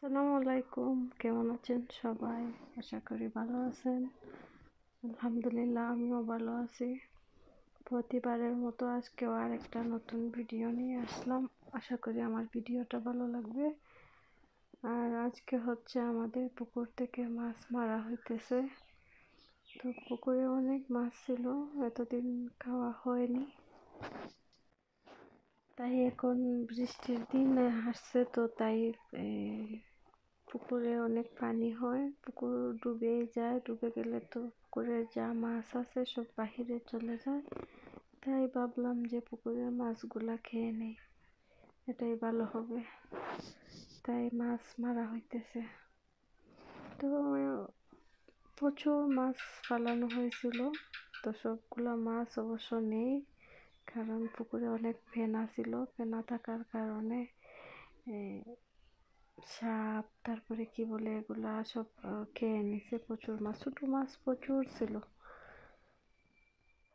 আসসালামু আলাইকুম, কেমন আছেন সবাই? আশা করি ভালো আছেন। আলহামদুলিল্লাহ, আমিও ভালো আছি। প্রতিবারের মতো আজকেও আর একটা নতুন ভিডিও নিয়ে আসলাম। আশা করি আমার ভিডিওটা ভালো লাগবে। আর আজকে হচ্ছে আমাদের পুকুর থেকে মাছ মারা হইতেছে। তো পুকুরে অনেক মাছ ছিল, এতদিন খাওয়া হয়নি। তাই এখন বৃষ্টির দিন আসছে, তো তাই পুকুরে অনেক পানি হয়, পুকুর ডুবে যায়। ডুবে গেলে তো পুকুরের যা মাছ আছে সব বাহিরে চলে যায়। তাই ভাবলাম যে পুকুরের মাছগুলা খেয়ে নেই, এটাই ভালো হবে। তাই মাছ মারা হইতেছে। তো প্রচুর মাছ পালানো হয়েছিল, তো সবগুলো মাছ অবশ্য নেই, কারণ পুকুরে অনেক ফেনা ছিল। ফেনা থাকার কারণে সাপ, তারপরে কি বলে এগুলা সব খেয়ে নিছে। প্রচুর মাছ, ছোট মাছ প্রচুর ছিল।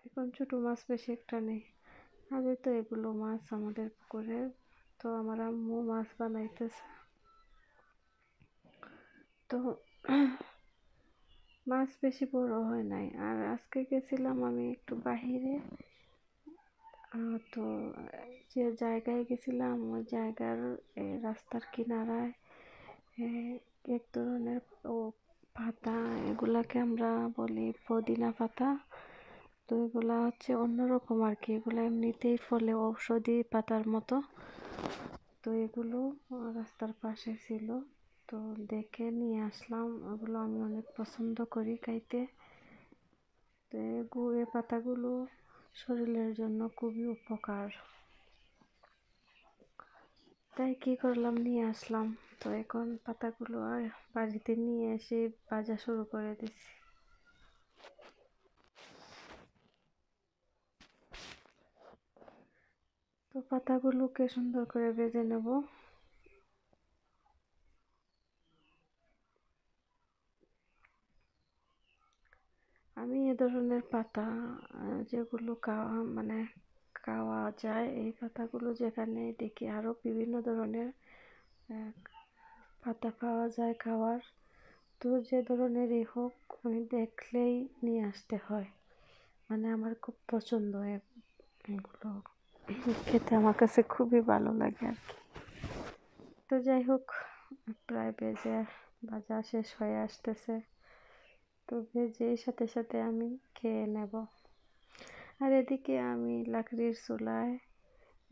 এখন ছোট মাছ বেশি একটা নেই। আগে তো এগুলো মাছ আমাদের পুকুরে। তো আমার আম্মু মাছ বানাইতেছে। তো মাছ বেশি বড় হয় নাই। আর আজকে গেছিলাম আমি একটু বাহিরে। তো যে জায়গায় গেছিলাম ওই জায়গার রাস্তার কিনারায় এক ধরনের পাতা, এগুলাকে আমরা বলি পুদিনা পাতা। তো এগুলা হচ্ছে অন্যরকম আর কি, এগুলো এমনিতেই ফলে ঔষধি পাতার মতো। তো এগুলো রাস্তার পাশে ছিল, তো দেখে নিয়ে আসলাম। ওগুলো আমি অনেক পছন্দ করি খাইতে। তো এই পাতাগুলো শরীরের জন্য খুবই উপকার। তাই কি করলাম, নিয়ে আসলাম। তো এখন পাতাগুলো বাড়িতে নিয়ে এসে ভাজা শুরু করে দিছি। তো পাতাগুলোকে সুন্দর করে ভেজে নেব। আমি এ ধরনের পাতা যেগুলো খাওয়া যায়, এই পাতাগুলো যেখানে দেখি আরো বিভিন্ন ধরনের পাতা পাওয়া যায় খাওয়ার, তো যে ধরনেরই হোক আমি দেখলেই নিয়ে আসতে হয়। মানে আমার খুব পছন্দ এগুলো খেতে, আমার কাছে খুবই ভালো লাগে আর কি। তো যাই হোক, প্রায় ভাজা শেষ হয়ে আসতেছে। তো ভেজে সাথে সাথে আমি খেয়ে নেব। আর এদিকে আমি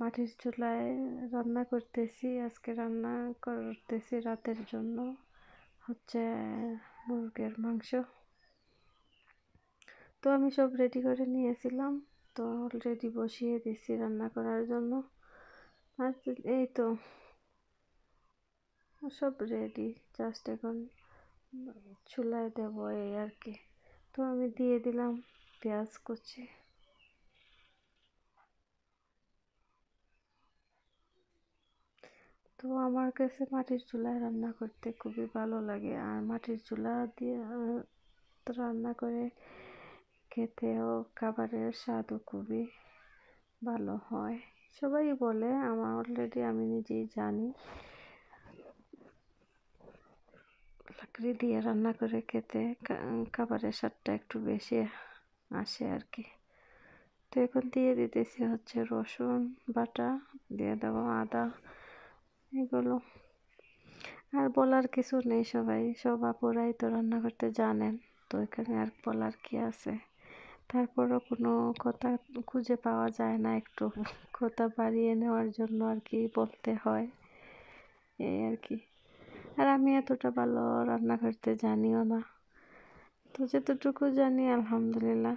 মাটির চুলায় রান্না করতেছি। আজকে রান্না করতেছি রাতের জন্য হচ্ছে মুরগির মাংস। তো আমি সব রেডি করে নিয়েছিলাম, তো অলরেডি বসিয়ে দিছি রান্না করার জন্য। আর এই তো সব রেডি, জাস্ট এখন চুলায় দেব এই আর কি। তো আমি দিয়ে দিলাম পেঁয়াজ কুচি। তো আমার কাছে মাটির চুলায় রান্না করতে খুবই ভালো লাগে। আর মাটির চুলা দিয়ে রান্না করে খেতেও খাবারের স্বাদও খুবই ভালো হয়। সবাই বলে, আমি নিজেই জানি, লাকড়ি দিয়ে রান্না করে খেতে খাবারের স্বাদটা একটু বেশি আসে আর কি। তো এখন দিয়ে দিতেছি হচ্ছে রসুন বাটা, দিয়ে দেবো আদা, এগুলো আর বলার কিছু নেই। সব আপুরাই তো রান্না করতে জানেন, তো এখানে আর বলার কি আছে। তারপরও কোনো কথা খুঁজে পাওয়া যায় না, একটু কথা বাড়িয়ে নেওয়ার জন্য আর কি বলতে হয়, এই আর কি। আর আমি এতটা ভালো রান্না করতে জানিও না, তো যতটুকু জানি আলহামদুলিল্লাহ।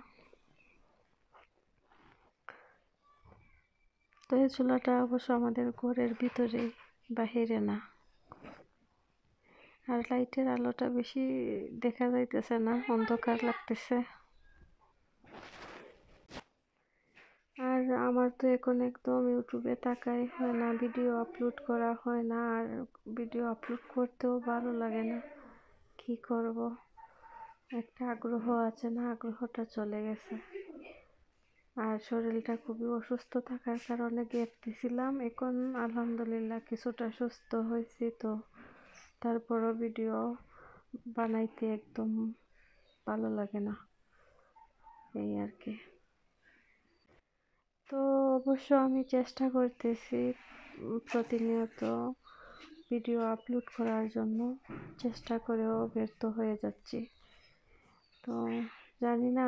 তো এই চুলাটা অবশ্য আমাদের ঘরের ভিতরে, বাহিরে না। আর লাইটের আলোটা বেশি দেখা যাইতেছে না, অন্ধকার লাগতেছে। আর আমার তো এখন একদম ইউটিউবে তাকাই হয় না, ভিডিও আপলোড করা হয় না। আর ভিডিও আপলোড করতেও ভালো লাগে না, কি করব, একটা আগ্রহ আছে না, আগ্রহটা চলে গেছে। আর শরীরটা খুবই অসুস্থ থাকার কারণে গ্যাপ দিছিলাম। এখন আলহামদুলিল্লাহ কিছুটা সুস্থ হয়েছি। তো তারপরও ভিডিও বানাইতে একদম ভালো লাগে না, এই আর কি। তো অবশ্য আমি চেষ্টা করতেছি প্রতিনিয়ত ভিডিও আপলোড করার জন্য, চেষ্টা করেও ব্যর্থ হয়ে যাচ্ছি। তো জানি না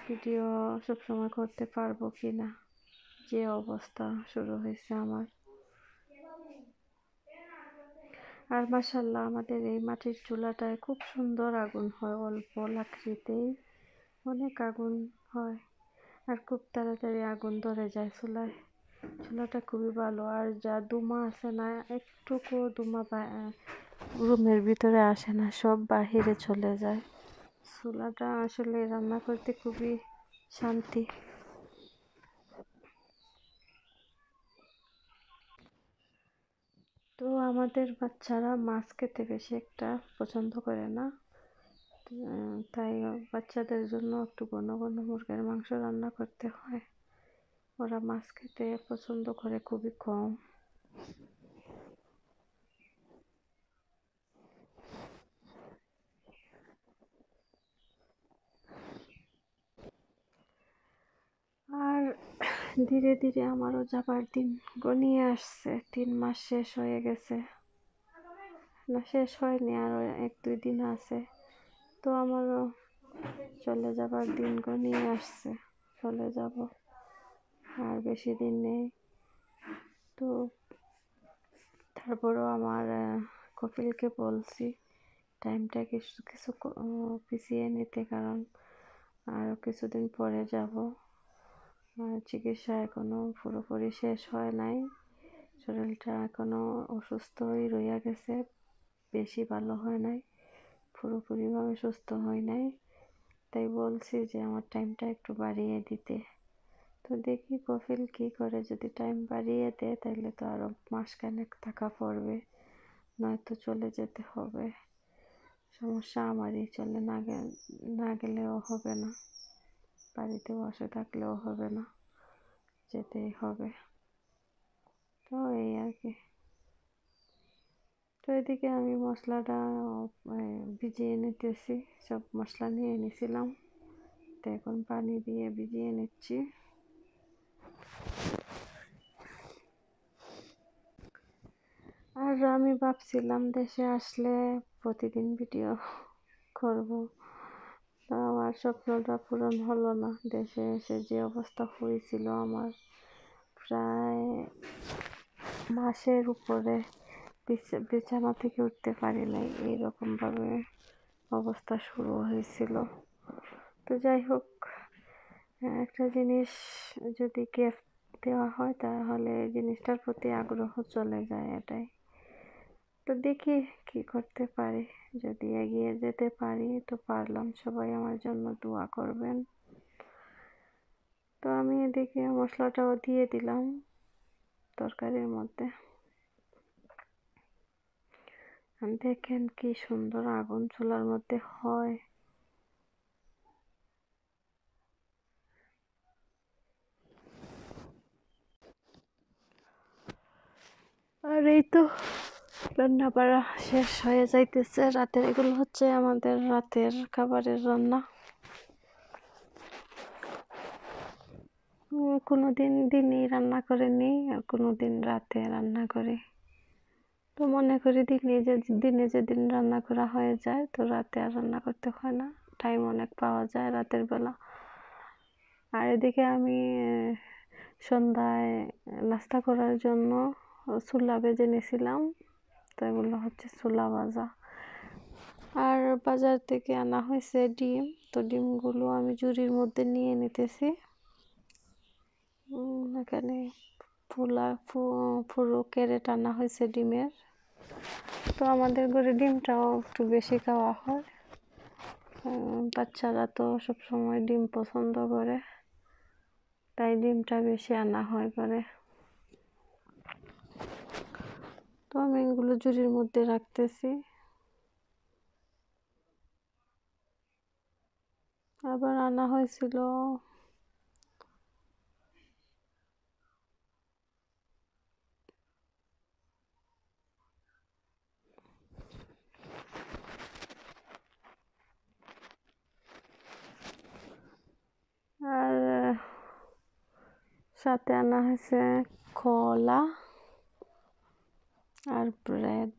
ভিডিও সবসময় করতে পারবো কি না, যে অবস্থা শুরু হয়েছে আমার। আর মাশাআল্লাহ আমাদের এই মাটির চুলাটায় খুব সুন্দর আগুন হয়, অল্প লাকড়িতেই অনেক আগুন হয়, আর খুব তাড়াতাড়ি আগুন ধরে যায় চুলায়। চুলাটা খুবই ভালো। আর যা ধুমা আছে না, একটুকু ধুমা রুমের ভিতরে আসে না, সব বাহিরে চলে যায়। চুলাটা আসলে রান্না করতে খুবই শান্তি। তো আমাদের বাচ্চারা মাছ খেতে বেশি একটা পছন্দ করে না, তাই বাচ্চাদের জন্য একটু ঘন ঘন মুরগির মাংস রান্না করতে হয়। ওরা মাছ খেতে পছন্দ করে খুবই কম। আর ধীরে ধীরে আমারও যাবার দিন গনিয়ে আসছে, 3 মাস শেষ হয়ে গেছে, না শেষ হয়নি, আরও 1-2 দিন আছে। তো আমারও চলে যাবার দিন গনিয়ে আসছে, চলে যাব, আর বেশি দিন নেই। তো তারপরও আমার কপিলকে বলছি টাইমটা কিছু কিছু পিছিয়ে নিতে, কারণ আরও কিছুদিন পরে যাব। চিকিৎসা এখনো পুরোপুরি শেষ হয় নাই, শরীরটা এখনো অসুস্থই রইয়া গেছে, বেশি ভালো হয় নাই, পুরোপুরিভাবে সুস্থ হয় নাই। তাই বলছি যে আমার টাইমটা একটু বাড়িয়ে দিতে। তো দেখি কপিল কি করে, যদি টাইম বাড়িয়ে দেয় তাহলে তো আরও মাসখানেক থাকা পড়বে, নয়তো চলে যেতে হবে। সমস্যা আমারই, চলে না গেলেও হবে না, বাড়িতে বসে থাকলেও হবে না, যেতেই হবে। তো এই আর কি। তো এদিকে আমি মশলাটা ভিজিয়ে নিতেছি, সব মশলা নিয়ে নিছিলাম, তো এখন পানি দিয়ে ভিজিয়ে নিচ্ছি। আর আমি ভাবছিলাম দেশে আসলে প্রতিদিন ভিডিও করব, তো আমার স্বপ্নটা পূরণ হলো না। দেশে এসে যে অবস্থা হয়েছিল আমার, প্রায় মাসের উপরে বিছানা থেকে উঠতে পারি নাই, এইরকমভাবে অবস্থা শুরু হয়েছিল। তো যাই হোক, একটা জিনিস যদি গিফট দেওয়া হয় তাহলে এই জিনিসটার প্রতি আগ্রহ চলে যায়, এটাই। তো দেখি কি করতে পারি, যদি এগিয়ে যেতে পারি তো পারলাম, সবাই আমার জন্য দোয়া করবেন। তো আমি এদিকে মশলাটাও দিয়ে দিলাম তরকারির মধ্যে। দেখেন কি সুন্দর আগুন চুলার মধ্যে হয়। আর এই তো রান্না বাড়া শেষ হয়ে যাইতেছে, রাতের এগুলো হচ্ছে আমাদের রাতের খাবারের রান্না। কোনো দিন দিনই রান্না করে নিই, আর কোনো দিন রাতে রান্না করি। তো মনে করি দিনে যেদিন রান্না করা হয়ে যায় তো রাতে আর রান্না করতে হয় না, টাইম অনেক পাওয়া যায় রাতের বেলা। আর এদিকে আমি সন্ধ্যায় নাস্তা করার জন্য ছোলা ভেজে নিয়েছিলাম, তো এগুলো হচ্ছে ছোলা ভাজা। আর বাজার থেকে আনা হয়েছে ডিম, তো ডিমগুলো আমি ঝুড়ির মধ্যে নিয়ে নিতেছি। এখানে পুরো ক্যারেট আনা হয়েছে ডিমের। তো আমাদের ঘরে ডিমটাও একটু বেশি খাওয়া হয়, বাচ্চারা তো সবসময় ডিম পছন্দ করে, তাই ডিমটা বেশি আনা হয় ঘরে। তো আমি এগুলো ঝুড়ির মধ্যে রাখতেছি। আবার আনা হয়েছিল সাথে আনা হয়েছে কলা আর ব্রেড।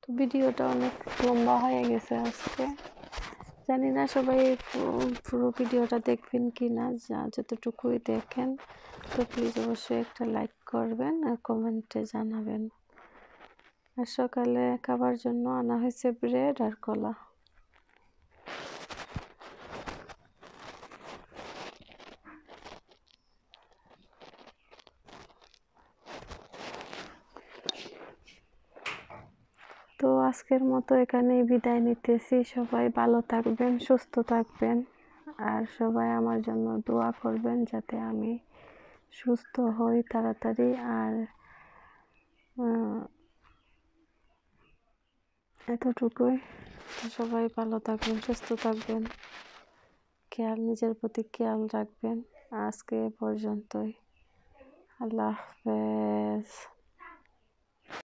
তো ভিডিওটা অনেক লম্বা হয়ে গেছে আজকে, জানি না সবাই পুরো ভিডিওটা দেখবেন কি না, যতটুকুই দেখেন তো প্লিজ অবশ্যই একটা লাইক করবেন আর কমেন্টে জানাবেন। আর সকালে খাবার জন্য আনা হয়েছে ব্রেড আর কলা। তো আজকের মতো এখানেই বিদায় নিতেছি। সবাই ভালো থাকবেন, সুস্থ থাকবেন, আর সবাই আমার জন্য দোয়া করবেন যাতে আমি সুস্থ হই তাড়াতাড়ি। আর এতটুকুই। সবাই ভালো থাকবেন, সুস্থ থাকবেন, নিজের প্রতি খেয়াল রাখবেন। আজকে এ পর্যন্তই। আল্লাহ হাফেজ।